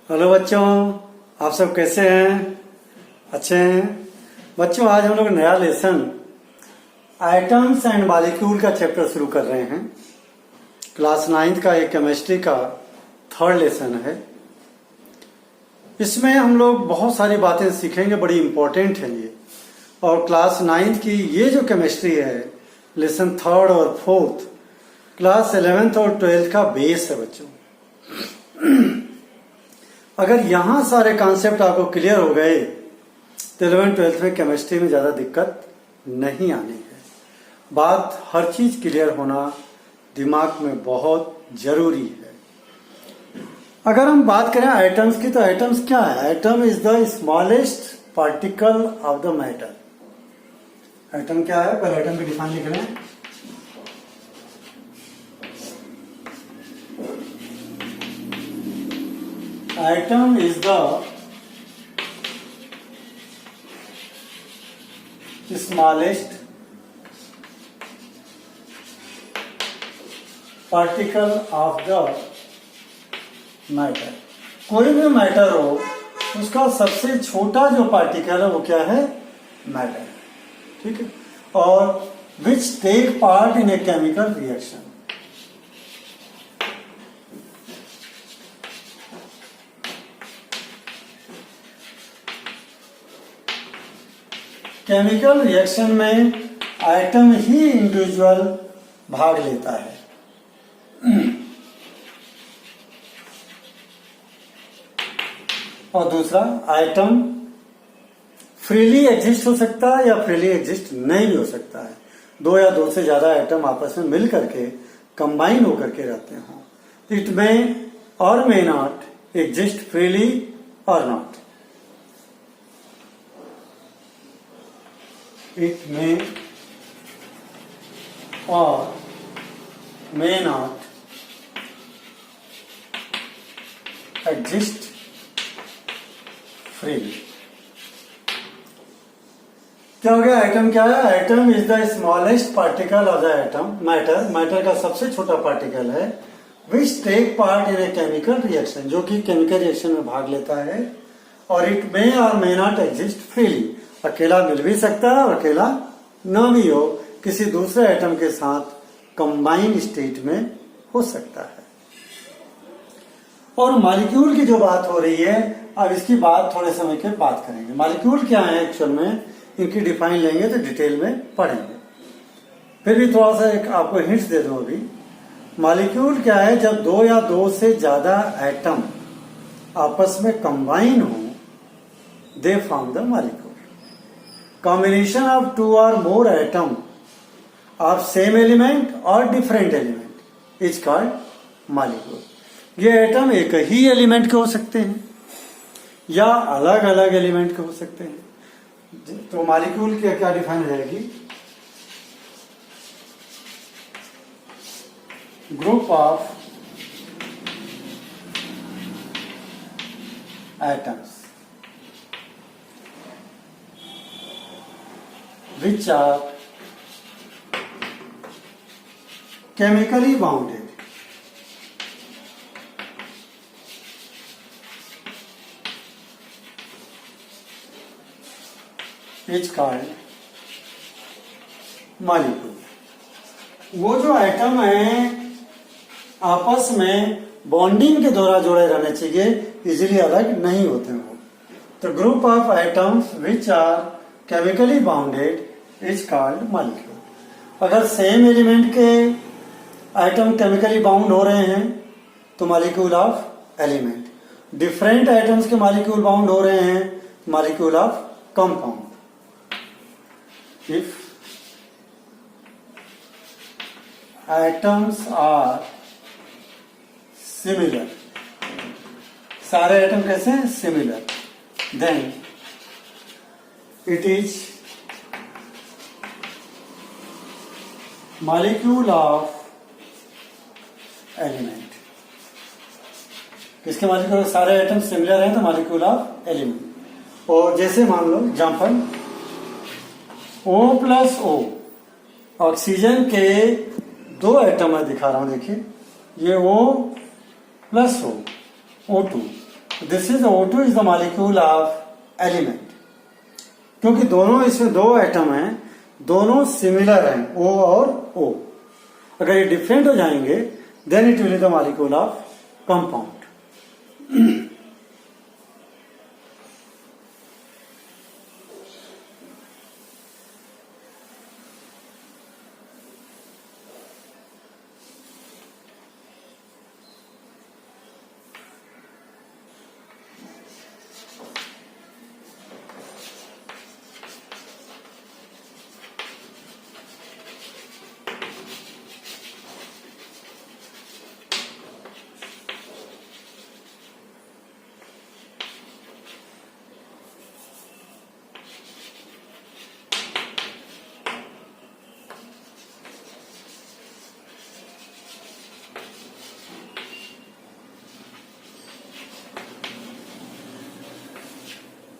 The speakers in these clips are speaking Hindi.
हेलो बच्चों, आप सब कैसे हैं? अच्छे हैं बच्चों। आज हम लोग नया लेसन आइटम्स एंड मॉलिक्यूल का चैप्टर शुरू कर रहे हैं। क्लास 9th का एक केमिस्ट्री का थर्ड लेसन है। इसमें हम लोग बहुत सारी बातें सीखेंगे, बड़ी इंपॉर्टेंट है ये। और क्लास 9th की ये जो केमिस्ट्री है, लेसन थर्ड और फोर्थ, क्लास 11th और 12th का बेस है बच्चों। अगर यहां सारे कॉन्सेप्ट आपको क्लियर हो गए तो 11th-12th में केमिस्ट्री में ज्यादा दिक्कत नहीं आनी है। बात हर चीज क्लियर होना दिमाग में बहुत जरूरी है। अगर हम बात करें आइटम्स की, तो आइटम्स क्या है? Atom is the smallest particle of the matter. Item क्या है? पहले आइटम की डिफाइन लिख रहे हैं। Atom is the smallest particle of the matter। कोई भी मैटर हो, उसका सबसे छोटा जो पार्टिकल है वो क्या है? मैटर। ठीक है। और which take part in a chemical reaction. Chemical reaction में आइटम ही इंडिविजुअल भाग लेता है। और दूसरा, आइटम फ्रीली एग्जिस्ट हो सकता है या फ्रीली एग्जिस्ट नहीं भी हो सकता है। दो या दो से ज्यादा आइटम आपस में मिल करके कंबाइन होकर के रहते हो। इट मे और मे नॉट एग्जिस्ट फ्रीली और not. It may or may not exist freely। क्या हो गया? आइटम क्या है? Atom is the smallest particle of the atom matter. Matter का सबसे छोटा पार्टिकल है। Which take part in a chemical reaction, जो कि केमिकल रिएक्शन में भाग लेता है। और इट मे और मे नॉट एग्जिस्ट फ्रीली, अकेला मिल भी सकता है और अकेला न भी हो, किसी दूसरे एटम के साथ कंबाइंड स्टेट में हो सकता है। और मॉलिक्यूल की जो बात हो रही है, अब इसकी बात थोड़े समय के बाद करेंगे। मॉलिक्यूल क्या है एक्चुअल में, इनकी डिफाइन लेंगे तो डिटेल में पढ़ेंगे। फिर भी थोड़ा सा एक आपको हिंट्स दे दूं अभी। मॉलिक्यूल क्या है? जब दो या दो से ज्यादा एटम आपस में कंबाइन हो, they form the molecule. Combination of two or more atom of same element or different element is called molecule। ये एटम एक ही एलिमेंट के हो सकते हैं या अलग अलग एलिमेंट के हो सकते हैं। तो मॉलिक्यूल की क्या डिफाइन रहेगी? Group of atoms which are chemically bounded is called molecule। वो जो एटम है आपस में बॉन्डिंग के द्वारा जुड़े रहने चाहिए, इजीली अलग नहीं होते वो। तो group of atoms which are chemically bounded is called molecule. अगर सेम एलिमेंट के आइटम केमिकली बाउंड हो रहे हैं तो molecule of element. Different atoms के मॉलिक्यूल बाउंड हो रहे हैं, molecule of compound. If atoms are similar, सारे आइटम कैसे हैं? Similar, then it is molecule of element. किसके मॉलिक्यूल? सारे आइटम सिमिलर हैं तो मॉलिक्यूल ऑफ एलिमेंट। और जैसे मान लो example, O plus O, oxygen के दो एटम मैं दिखा रहा हूं, देखिए ये O plus O, O2। This is O2 is the molecule of element. क्योंकि दोनों इसमें दो एटम हैं, दोनों सिमिलर हैं O और O। अगर ये डिफरेंट हो जाएंगे then it will be the molecule of compound.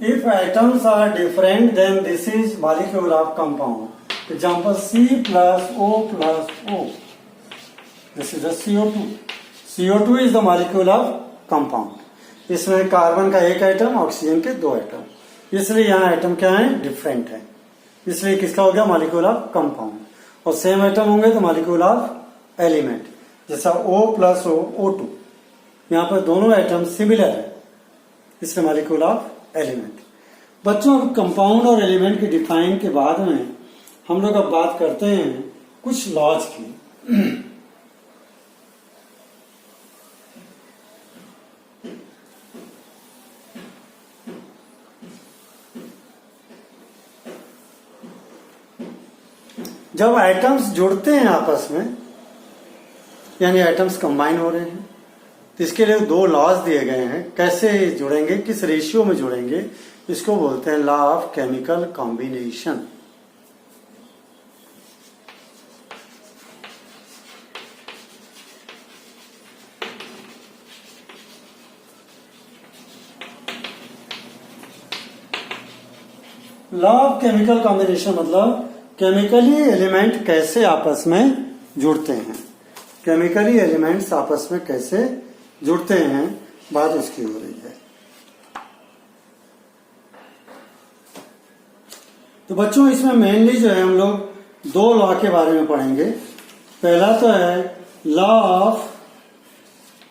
If atoms are different, then this is molecule of compound. Example, C plus O plus O. This is the CO2. CO2 is the molecule of compound. इसमें कार्बन का एक एटम, ऑक्सीजन के दो एटम, इसलिए यहाँ एटम क्या है, डिफरेंट है, इसलिए किसका हो गया, मॉलिक्यूल ऑफ कंपाउंड। और सेम एटम होंगे तो मॉलिक्यूल ऑफ एलिमेंट, जैसा O प्लस O O2, यहाँ पर दोनों एटम सिमिलर है, इसलिए मॉलिक्यूल ऑफ एलिमेंट। बच्चों, अब कंपाउंड और एलिमेंट के डिफाइन के बाद में हम लोग अब बात करते हैं कुछ लॉज की। जब एटम्स जुड़ते हैं आपस में, यानी एटम्स कंबाइन हो रहे हैं, तो इसके लिए दो लॉज दिए गए हैं, कैसे जुड़ेंगे, किस रेशियो में जुड़ेंगे, इसको बोलते हैं law of chemical combination. Law of chemical combination मतलब केमिकली एलिमेंट कैसे आपस में जुड़ते हैं, केमिकली एलिमेंट्स आपस में कैसे जुड़ते हैं, बात उसकी हो रही है। तो बच्चों, इसमें मेनली जो है हम लोग दो लॉ के बारे में पढ़ेंगे। पहला तो है law of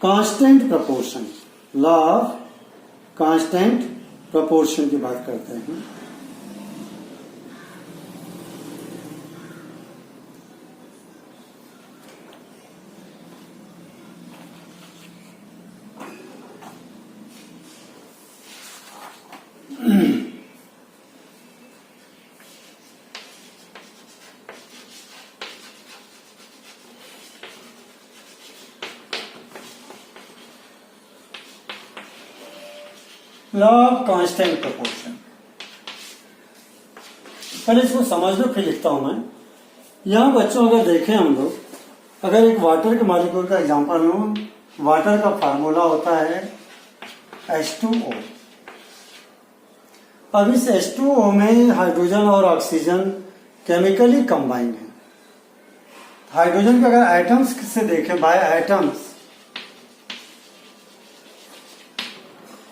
constant proportion. Law of constant proportion की बात करते हैं। लॉ ऑफ कांस्टेंट प्रपोर्शन, पहले इसको समझ लो फिर लिखता हूं मैं। यहां बच्चों अगर देखें हम लोग, अगर एक वाटर के मॉलिक्यूल का एग्जांपल लूं, वाटर का फार्मूला होता है H2O। अब इस H2O में हाइड्रोजन और ऑक्सीजन केमिकली कंबाइंड है। हाइड्रोजन के अगर एटम्स से देखें, बाय एटम्स,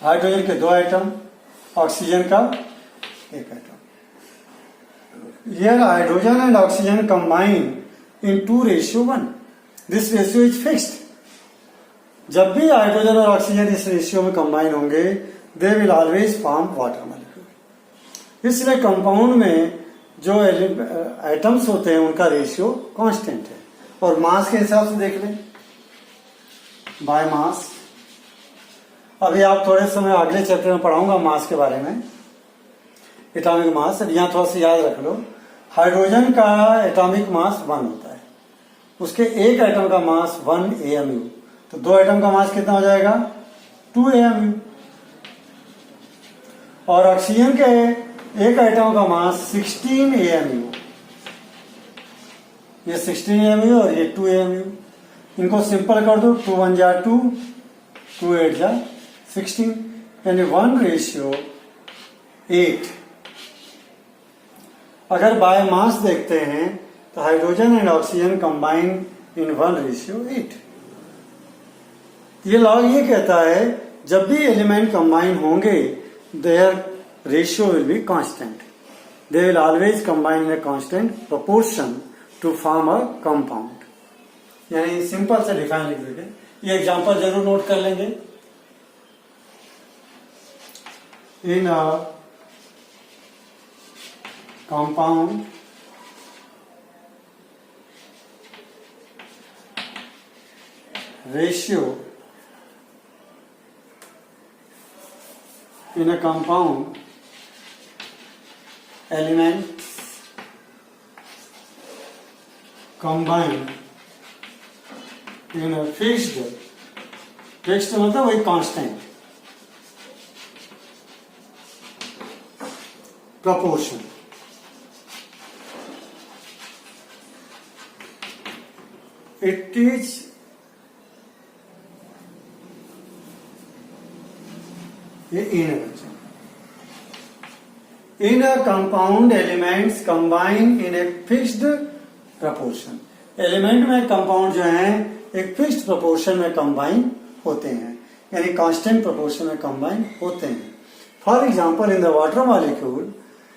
हाइड्रोजन के दो एटम, ऑक्सीजन का एक atom. Here hydrogen and oxygen combine in 2:1. This ratio is fixed. जब भी हाइड्रोजन और ऑक्सीजन इस रेशियो में कंबाइन होंगे, दे will always form water molecule. इसलिए कंपाउंड में जो एटम्स होते हैं उनका रेशियो कांस्टेंट है। और मास के हिसाब से देख लें, बाय मास। अभी आप थोड़े समय अगले चैप्टर में पढ़ाऊंगा मास के बारे में, एटॉमिक मास। अब यहां थोड़ा सा याद रख लो, हाइड्रोजन का एटॉमिक मास 1 होता है, उसके एक एटम का मास 1 AMU, तो दो एटम का मास कितना हो जाएगा, 2 AMU। और ऑक्सीजन के एक एटम का मास 16 AMU, ये 16 AMU और ये 2 AMU। इनको सिंपल कर दो, 2 1 जा 2, 2 8 जा 16, यानी 1:8। अगर बाय मास देखते हैं तो hydrogen and oxygen combine in 1:8। ये लॉ ये कहता है जब भी एलिमेंट कंबाइन होंगे their ratio will be constant, they will always combine in a constant proportion to form a compound. यानी सिंपल से डिफाइन लिख देंगे, ये एग्जांपल जरूर नोट कर लेंगे। In a compound ratio in a compound elements combined in a fixed मतलब वही कांस्टेंट proportion, it is ये इन है बच्चों। In a compound elements combine in a fixed proportion, element में कंपाउंड जो है एक फिक्स्ड प्रपोर्शन में कंबाइन होते हैं, यानी कांस्टेंट प्रपोर्शन में कंबाइन होते हैं। For example in the water molecule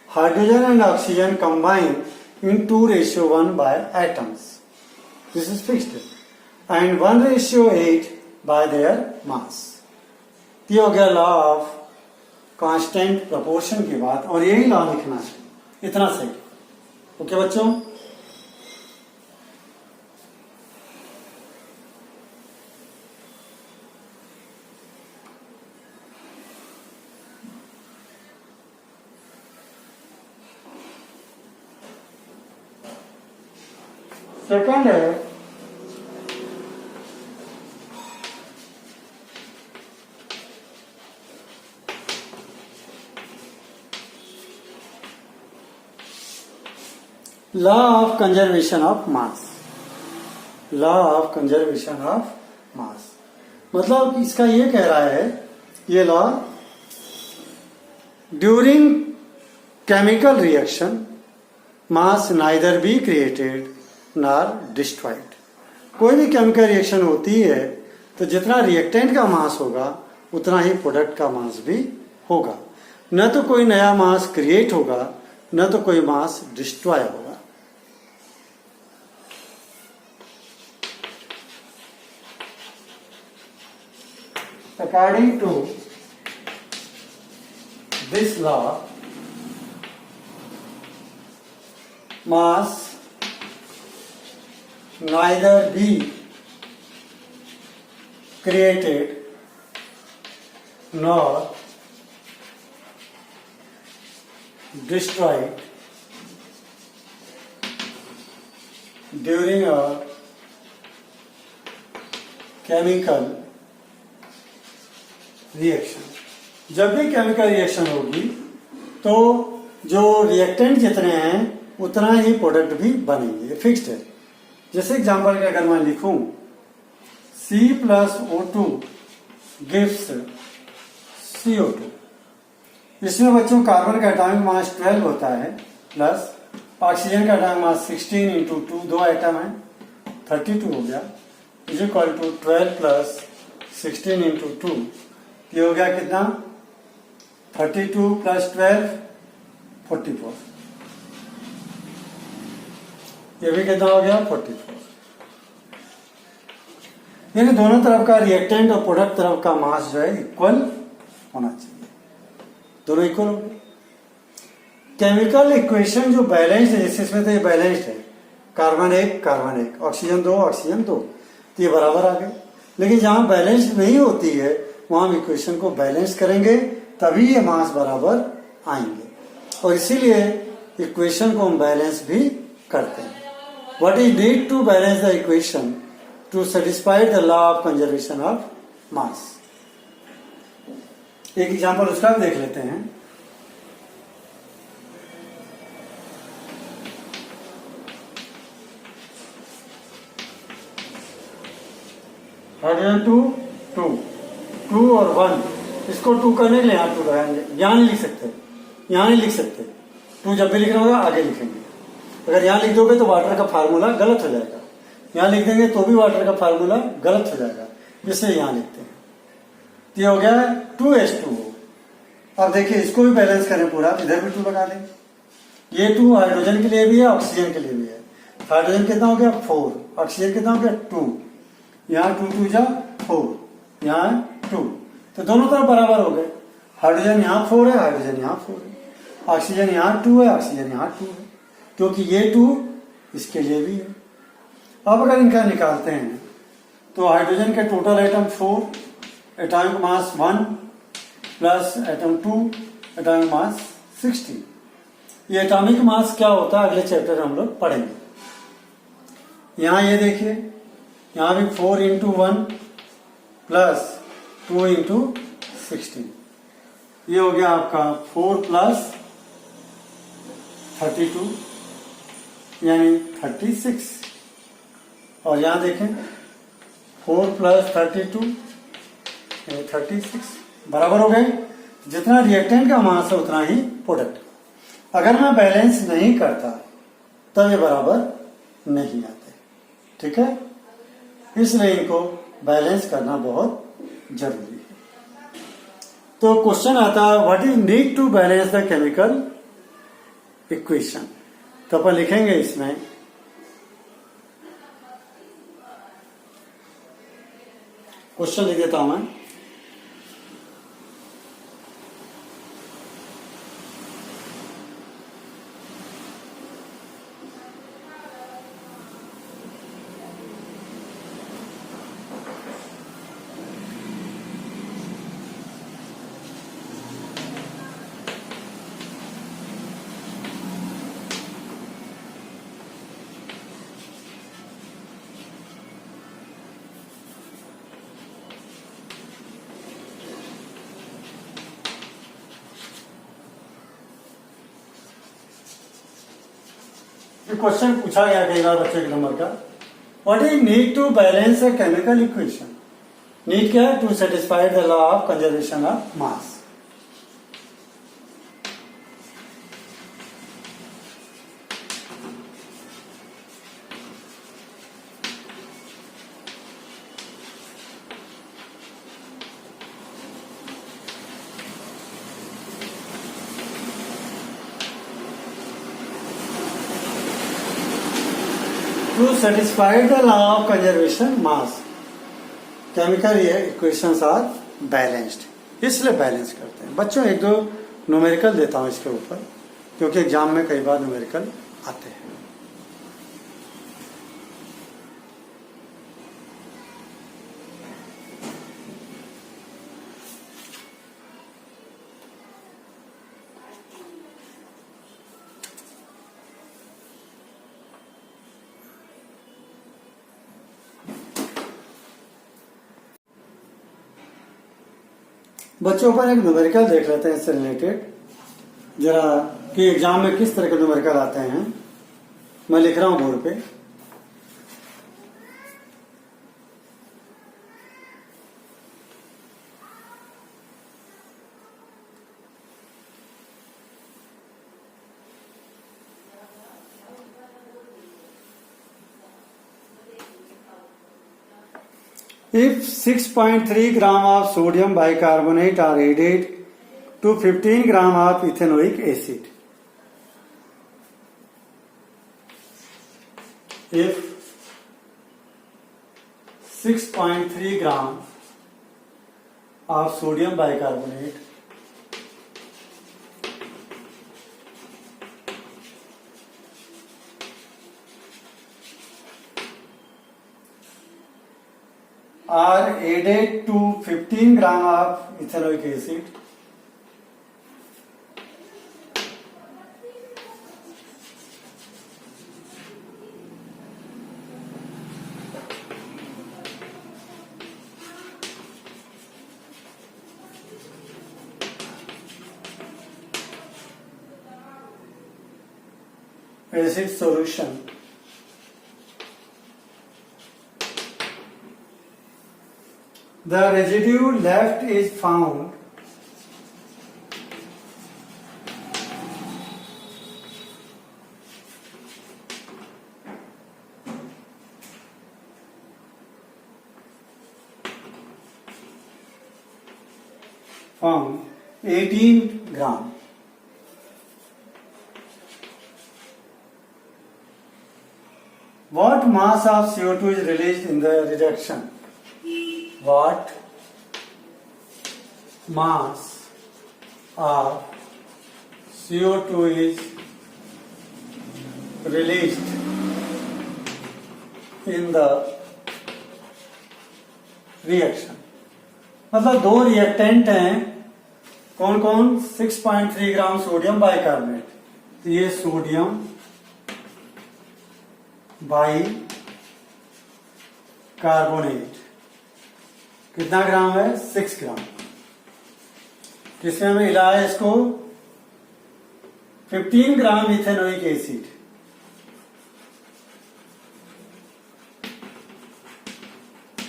hydrogen and oxygen combine in 2:1 by atoms, this is fixed, and 1:8 by their mass. ये हो गया लॉ ऑफ कांस्टेंट प्रोपोर्शन की बात, और यही लॉ लिखना है, इतना सही। ओके बच्चों, सेकंड है law of conservation of mass. Law of conservation of मास मतलब इसका ये कह रहा है, ये law during chemical reaction mass neither be created nor destroyed. कोई भी केमिकल रिएक्शन होती है तो जितना रिएक्टेंट का मास होगा उतना ही प्रोडक्ट का मास भी होगा, न तो कोई नया मास क्रिएट होगा न तो कोई मास डिस्ट्रॉय होगा। According to this law, mass neither be created nor destroyed during a chemical reaction. जब भी केमिकल रिएक्शन होगी तो जो रिएक्टेंट जितने हैं उतना ही प्रोडक्ट भी बनेंगे, फिक्स्ड है। जैसे एग्जांपल के अगर मैं लिखूं C+O2 गिव्स CO2, इसमें बच्चों कार्बन का एटॉमिक मास 12 होता है, प्लस ऑक्सीजन का एटॉमिक मास 16 × 2, 2 एटम है 32 हो गया, इज इक्वल टू 12 प्लस 16 × 2, ये हो गया कितना 32 प्लस 12 44, ये भी कितना हो गया 44। यानी दोनों तरफ का रिएक्टेंट और प्रोडक्ट तरफ का मास जो है इक्वल होना चाहिए, दोनों इक्वल हो गए। केमिकल इक्वेशन जो बैलेंस्ड है, जैसे इसमें तो ये बैलेंस्ड है, कार्बन 1 ऑक्सीजन 2 ऑक्सीजन 2, तो ये बराबर आ गए। लेकिन जहां बैलेंस्ड नहीं होती है वहां हम इक्वेशन को बैलेंस करेंगे तभी ये मास बराबर आएंगे, और इसीलिए इक्वेशन को हम बैलेंस भी करते हैं। What is need to balance the equation to satisfy the law of conservation of mass. एक एग्जांपल उसका भी देख लेते हैं। हाइड्रोजन 2 और 1, इसको 2 करने के लिए यहाँ 2 लगाएंगे, यहाँ नहीं लिख सकते, यहाँ नहीं लिख सकते, 2 जब भी लिखना होगा आगे लिखेंगे। अगर यहाँ लिख दोगे तो वाटर का फार्मूला गलत हो जाएगा, यहाँ लिख देंगे तो भी वाटर का फार्मूला गलत हो जाएगा, इसलिए यहाँ लिखते हैं। तो ये हो गया 2H2O। अब देखिए इसको भी बैलेंस करें पूरा, इधर भी 2 लगा दें। ये 2 हाइड्रोजन के लिए भी है, ऑक्सीजन के लिए भी है। हाइड्रोजन कितना हो गया 4, ऑक्सीजन कितना हो गया 2, यहाँ 2 2 जा 4, यहाँ 2, तो दोनों तरफ बराबर हो गए। हाइड्रोजन यहाँ 4 है, हाइड्रोजन यहाँ 4 है, ऑक्सीजन यहाँ 2 है, ऑक्सीजन यहाँ 2 है, क्योंकि ये 2 इसके लिए भी है। अब अगर इनका निकालते हैं तो हाइड्रोजन के total atom 4, atomic mass 1 plus atom 2, atomic mass 16। ये एटॉमिक मास क्या होता है अगले चैप्टर हम लोग पढ़ेंगे। यहां ये देखिए, यहां भी 4 इंटू 1 प्लस 2 इंटू 16, ये हो गया आपका 4 प्लस 32 यानी 36। और यहां देखें 4 प्लस 32 यानी 36, बराबर हो गए। जितना रिएक्टेंट का मास है उतना ही प्रोडक्ट। अगर मैं बैलेंस नहीं करता तब ये बराबर नहीं आते, ठीक है। इसलिए इनको बैलेंस करना बहुत जरूरी है। तो क्वेश्चन आता है what is need to balance the chemical equation. तो अपन लिखेंगे इसमें क्वेश्चन लिख देता हूं मैं। क्वेश्चन पूछा गया कई बार बच्चे के नंबर का, what is need to balance a chemical equation. Need क्या है, to satisfy the law of conservation of mass. To satisfy the law of conservation mass, chemical equations are balanced, इसलिए बैलेंस करते हैं। बच्चों एक दो न्यूमेरिकल देता हूं इसके ऊपर, क्योंकि एग्जाम में कई बार न्यूमेरिकल आते हैं। बच्चों पर एक न्यूमेरिकल देख लेते हैं इससे रिलेटेड, जरा कि एग्जाम में किस तरह के न्यूमेरिकल आते हैं। मैं लिख रहा हूं बोर्ड पे। If 6.3 gram of sodium bicarbonate are added to 15 gram of ethanoic acid, if 6.3 gram of sodium bicarbonate are added to 15 gram of ethanoic acid, acid solution, the residue left is found from 18 gram. What mass of CO2 is released in the reduction? What mass of CO2 is released in the reaction? मतलब दो रिएक्टेंट हैं, कौन कौन? 6.3 ग्राम सोडियम बाइकार्बोनेट, तो ये सोडियम बाई कार्बोनेट कितना ग्राम है? 6 ग्राम। किसमें हमें मिला है इसको? 15 ग्राम इथेनोइक एसिड,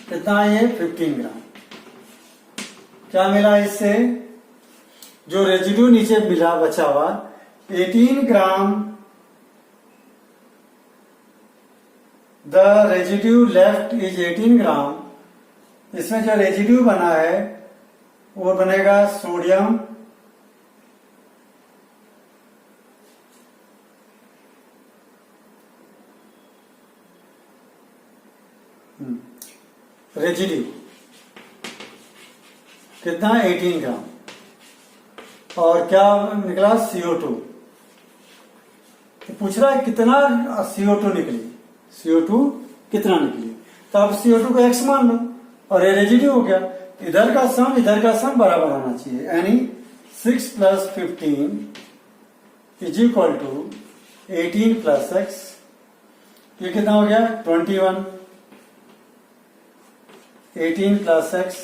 कितना है ये? 15 ग्राम। क्या मिला इससे? जो रेजिड्यू नीचे मिला बचा हुआ 18 ग्राम, द रेजिड्यू लेफ्ट इज 18 ग्राम। इसमें जो रेजिड्यू बना है वो बनेगा सोडियम रेजिड्यू, कितना? 18 ग्राम। और क्या निकला? CO2। तो पूछ रहा है कितना CO2 निकली, CO2 कितना निकली। तो अब CO2 को x मान लो और ये रेजिड्यू हो गया, इधर का सम बराबर होना चाहिए, यानी 6 + 15 इज इक्वल टू 18 + x। ये कितना हो गया? 21। 18 + x,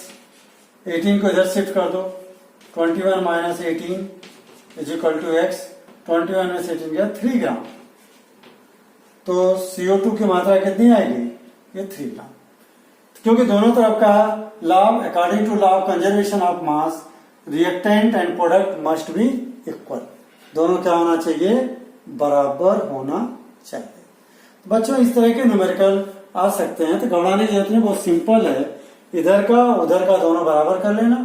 18 को इधर शिफ्ट कर दो, 21 - 18 इज इक्वल टू x। 21 में से 18 गया 3 ग्राम। तो CO2 की मात्रा कितनी आएगी? ये 3 ग्राम। क्योंकि दोनों तरफ का law, according to law of conservation of mass, reactant and product must be equal. दोनों क्या होना चाहिए? बराबर होना चाहिए। बच्चों इस तरह के न्यूमेरिकल आ सकते हैं, तो घबराने की जरूरत नहीं, बहुत सिंपल है। इधर का उधर का दोनों बराबर कर लेना,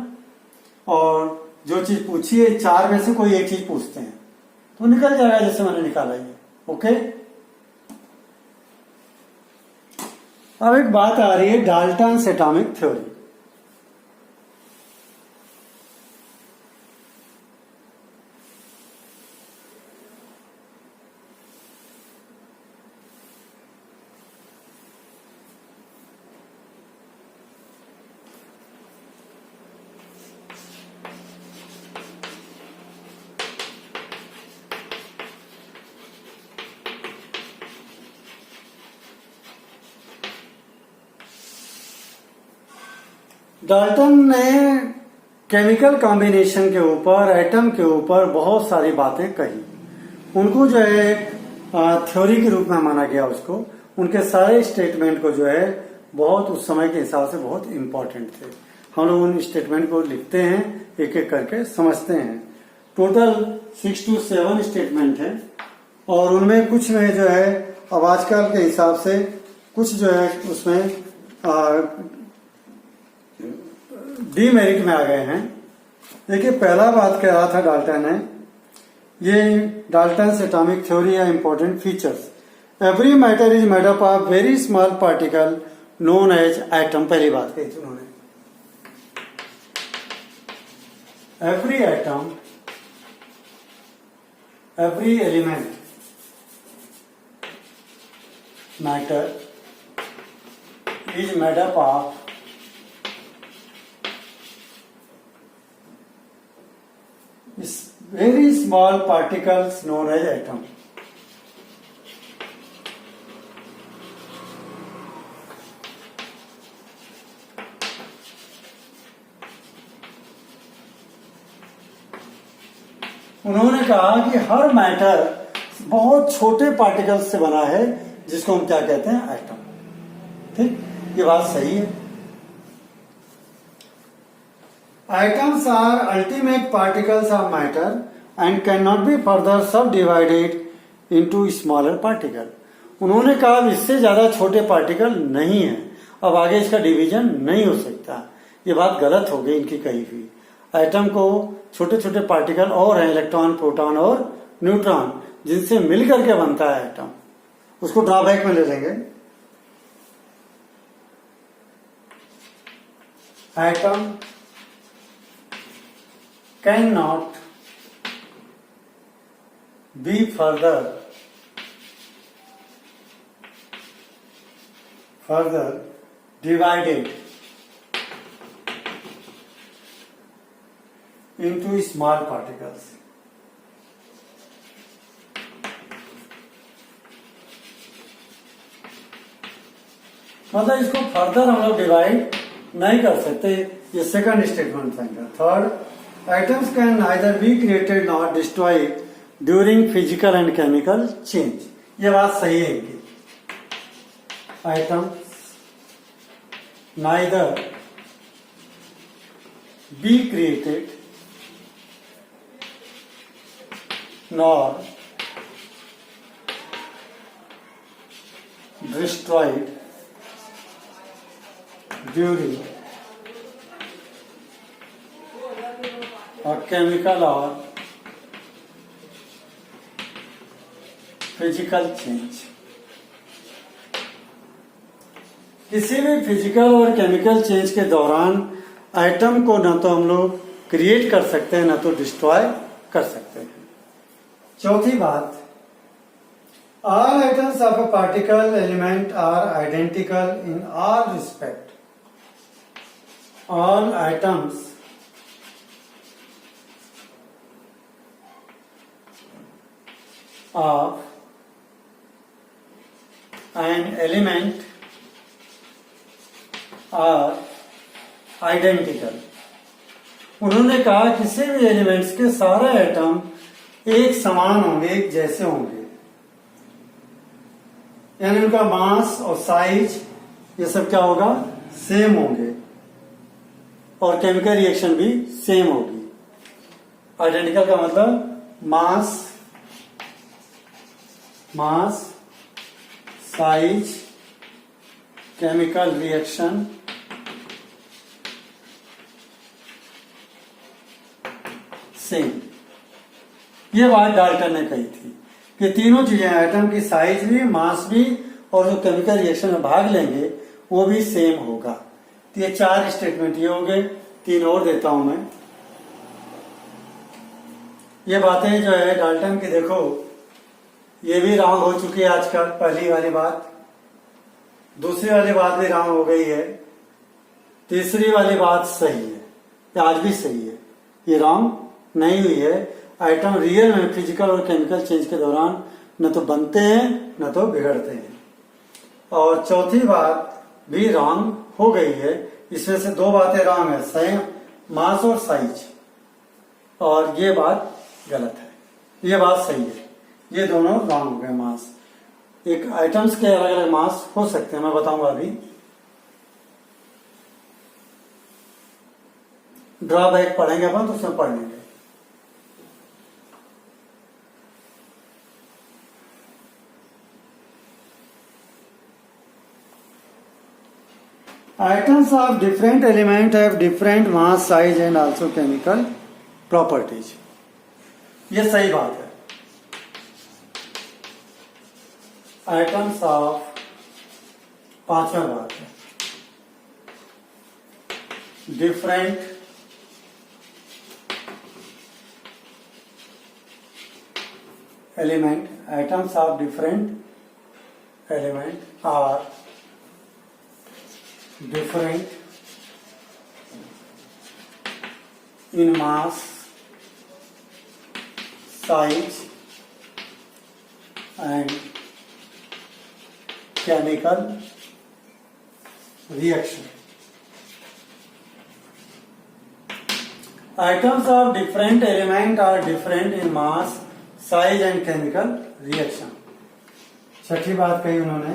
और जो चीज पूछी है 4 में से कोई एक चीज पूछते हैं तो निकल जाएगा, जैसे मैंने निकाला ये। ओके, अब एक बात आ रही है डाल्टन्स एटॉमिक थ्योरी। डाल्टन ने केमिकल कॉम्बिनेशन के ऊपर, एटम के ऊपर बहुत सारी बातें कही। उनको जो है थ्योरी के रूप में माना गया उसको। उनके सारे स्टेटमेंट को जो है बहुत उस समय के हिसाब से बहुत इंपॉर्टेंट थे। हम लोग उन स्टेटमेंट को लिखते हैं, एक एक करके समझते हैं। टोटल 6 to 7 स्टेटमेंट है, और उनमें कुछ में जो है अब आजकल के हिसाब से कुछ जो है उसमें डीमेरिट में आ गए हैं। देखिए, पहला बात कह रहा था डाल्टन ने, ये डाल्टन्स एटॉमिक थ्योरी या important features. Every matter is made up of very small particle known as atom. पहली बात कही थी उन्होंने, every atom, every element, matter is made up of very small particles known as atom. उन्होंने कहा कि हर मैटर बहुत छोटे पार्टिकल्स से बना है, जिसको हम क्या कहते हैं? एटम। ठीक, ये बात सही है। Atoms are ultimate particles of matter and cannot be further subdivided into smaller particle. उन्होंने कहा इससे ज्यादा छोटे पार्टिकल नहीं है, अब आगे इसका डिवीजन नहीं हो सकता। ये बात गलत हो गई इनकी कही हुई। एटम को छोटे छोटे पार्टिकल और हैं, इलेक्ट्रॉन, प्रोटॉन और न्यूट्रॉन, जिनसे मिलकर के बनता है एटम। उसको ड्रॉबैक में ले लेंगे। Atom can not be further divided into small particles. मतलब इसको फर्दर हम लोग डिवाइड नहीं कर सकते, ये सेकंड स्टेटमेंट था। Third, atoms can neither be created not destroyed during physical and chemical change. ये बात सही है कि items neither be created nor destroyed during a chemical or physical change। किसी भी फिजिकल और केमिकल चेंज के दौरान एटम को न तो हम लोग क्रिएट कर सकते हैं, न तो डिस्ट्रॉय कर सकते हैं। चौथी बात, all atoms of a particle element are identical in all respect. All atoms of an element are identical. उन्होंने कहा किसी भी एलिमेंट्स के सारे एटम एक समान होंगे, एक जैसे होंगे, यानी उनका मास और साइज ये सब क्या होगा, सेम होंगे, और केमिकल रिएक्शन भी सेम होगी। आइडेंटिकल का मतलब mass size chemical reaction same. ये बात डाल्टन ने कही थी कि तीनों चीजें, एटम की साइज भी, मास भी, और जो केमिकल रिएक्शन में भाग लेंगे वो भी सेम होगा। तो ये चार स्टेटमेंट ये हो गए, तीन और देता हूं मैं। ये बातें जो है डाल्टन की, देखो ये भी रॉन्ग हो चुकी है आजकल। पहली वाली बात, दूसरी वाली बात भी रॉन्ग हो गई है, तीसरी वाली बात सही है, ये आज भी सही है, ये रॉन्ग नहीं हुई है। एटम रियल में फिजिकल और केमिकल चेंज के दौरान न तो बनते हैं न तो बिगड़ते हैं। और चौथी बात भी रॉन्ग हो गई है। इसमें से दो बातें रॉन्ग है, सेम मास और साइज, और ये बात गलत है, ये बात सही है। ये दोनों रॉन्ग हो गए। मास, एक आइटम्स के अलग अलग मास हो सकते हैं, मैं बताऊंगा अभी। ड्रॉबैक पढ़ेंगे अपन तो उसमें पढ़ लेंगे। Atoms of different element have different mass, size and also chemical properties। ये सही बात है। Atoms of, पांचवा बात है, different element, atoms of different element are different in mass, size and chemical reaction। Atoms of different element are different in mass, size and chemical reaction। छठी बात कही उन्होंने,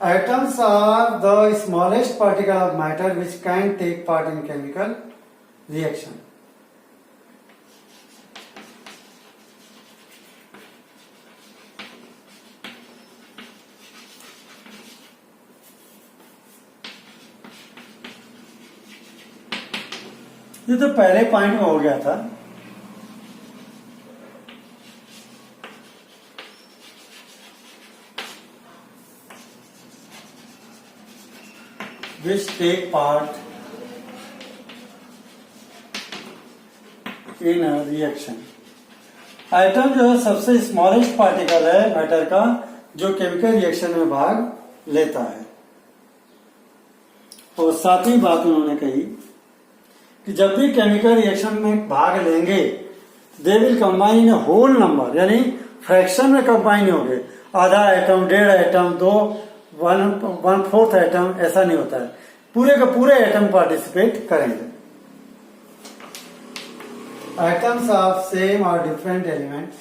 atoms are the smallest particle of matter which can take part in chemical reaction। ये तो पहले पॉइंट में हो गया था। which take part in a reaction। Item जो है सबसे स्मॉलेस्ट पार्टिकल है मैटर का जो केमिकल रिएक्शन में भाग लेता है। और सातवीं बात उन्होंने कही कि जब भी केमिकल रिएक्शन में भाग लेंगे they will combine in whole number, यानी फ्रैक्शन में कंबाइन होंगे। आधा आइटम, 1.5 आइटम, 1/4 आइटम, ऐसा नहीं होता है, पूरे का पूरे आइटम पार्टिसिपेट करेंगे। आइटम्स ऑफ सेम और different elements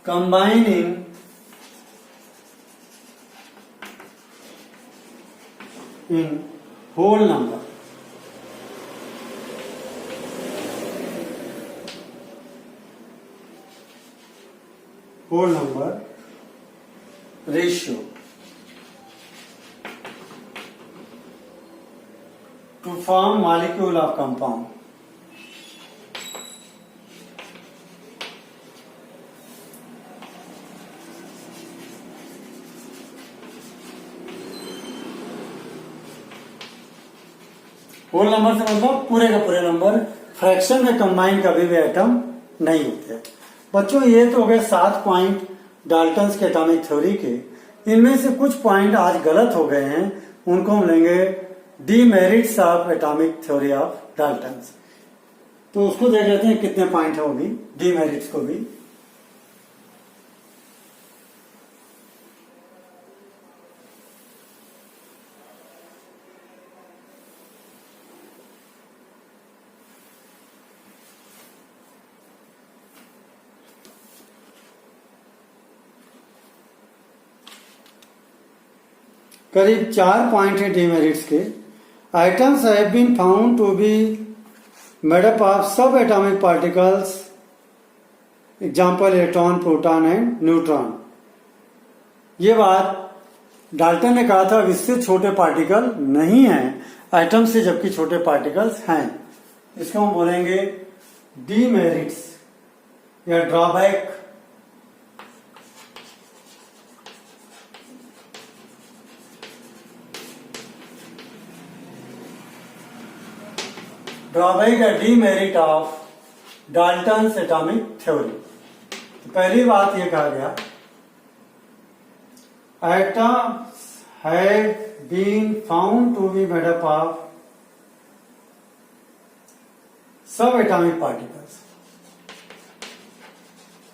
combining in whole number, ratio to form molecule of compound। Whole number से मतलब पूरे का पूरे नंबर, फ्रैक्शन में कंबाइन कभी भी आइटम नहीं होते। बच्चों ये तो हो गए 7 पॉइंट डाल्टन्स के एटॉमिक थ्योरी के। इनमें से कुछ पॉइंट आज गलत हो गए हैं, उनको हम लेंगे demerits of atomic theory of Dalton's. तो उसको देख लेते हैं कितने पॉइंट है वो भी, डीमेरिट्स को भी। करीब 4 पॉइंट है डीमेरिट्स के। Items have been found to be made up of subatomic particles, example electron, proton and neutron. ये बात डाल्टन ने कहा था इससे छोटे पार्टिकल नहीं है आइटम से, जबकि छोटे पार्टिकल्स हैं। इसको हम बोलेंगे डीमेरिट्स या ड्रॉबैक। ड्रॉबैक या demerit of Dalton's atomic theory. तो पहली बात यह कहा गया items have been found to be made up of subatomic particles.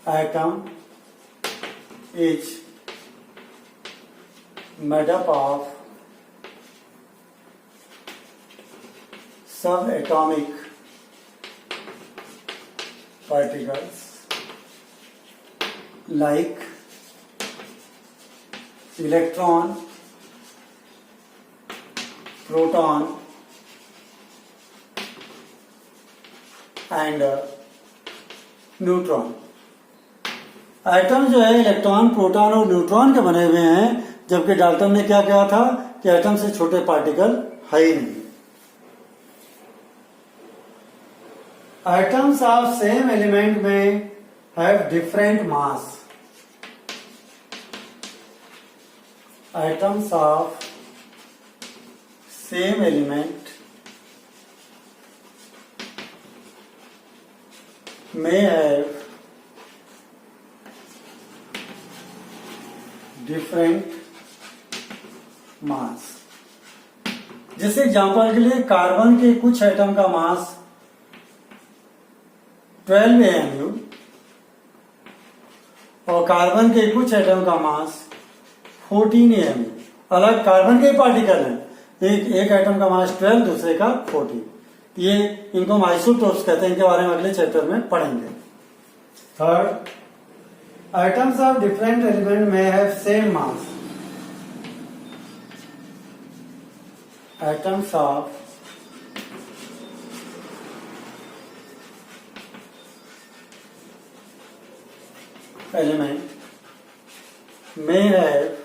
Item is made up of subatomic particles like electron, proton and neutron. Item जो है इलेक्ट्रॉन, प्रोटॉन और न्यूट्रॉन के बने हुए हैं, जबकि डाल्टन ने क्या कहा था कि आइटम से छोटे पार्टिकल है ही नहीं। आइटम्स ऑफ सेम एलिमेंट में have different mass. Items of same element में हैव डिफरेंट मास। जैसे एग्जांपल के लिए कार्बन के कुछ एटम का मास 12 AMU और कार्बन के कुछ एटम का मास 14 AMU। अलग कार्बन के पार्टिकल हैं, एक एटम का मास 12, दूसरे का 14। ये इनको हम आइसोटोप्स कहते हैं, इनके बारे में अगले चैप्टर में पढ़ेंगे। Third, items of different element में have same mass. atoms of element may have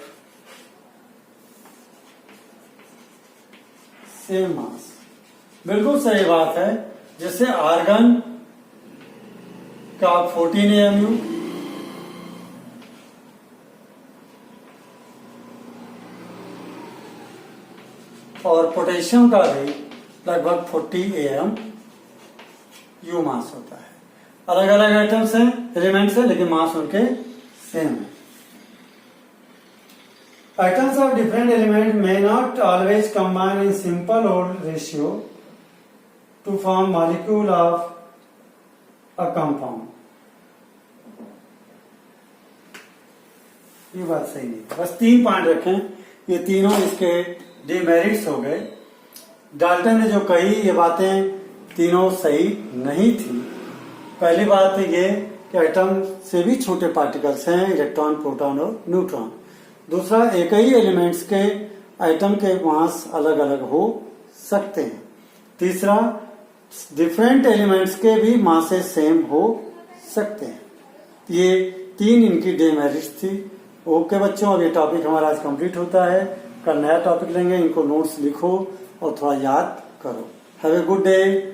same mass। बिल्कुल सही बात है। जैसे आर्गन का 14 AMU, और पोटेशियम का भी लगभग 40 AMU मास होता है। अलग अलग एटम्स हैं, एलिमेंट्स हैं, लेकिन मास उनके सेम है। Atoms of different element may not always combine in simple odd ratio to form molecule of a compound। ये बात सही नहीं, बस 3 पॉइंट रखें, ये तीनों इसके डिमेरिट्स हो गए। डाल्टन ने जो कही ये बातें तीनों सही नहीं थी। पहली बात ये कि एटम से भी छोटे पार्टिकल्स हैं, इलेक्ट्रॉन, प्रोटॉन और न्यूट्रॉन। दूसरा, एक ही एलिमेंट्स के एटम के मास अलग अलग हो सकते हैं। तीसरा, डिफरेंट एलिमेंट्स के भी मासेस सेम हो सकते हैं। ये 3 इनकी डिमेरिट्स थी। ओके बच्चों, अब ये टॉपिक हमारा आज कंप्लीट होता है। कल नया टॉपिक लेंगे, इनको नोट्स लिखो और थोड़ा याद करो। Have a good day.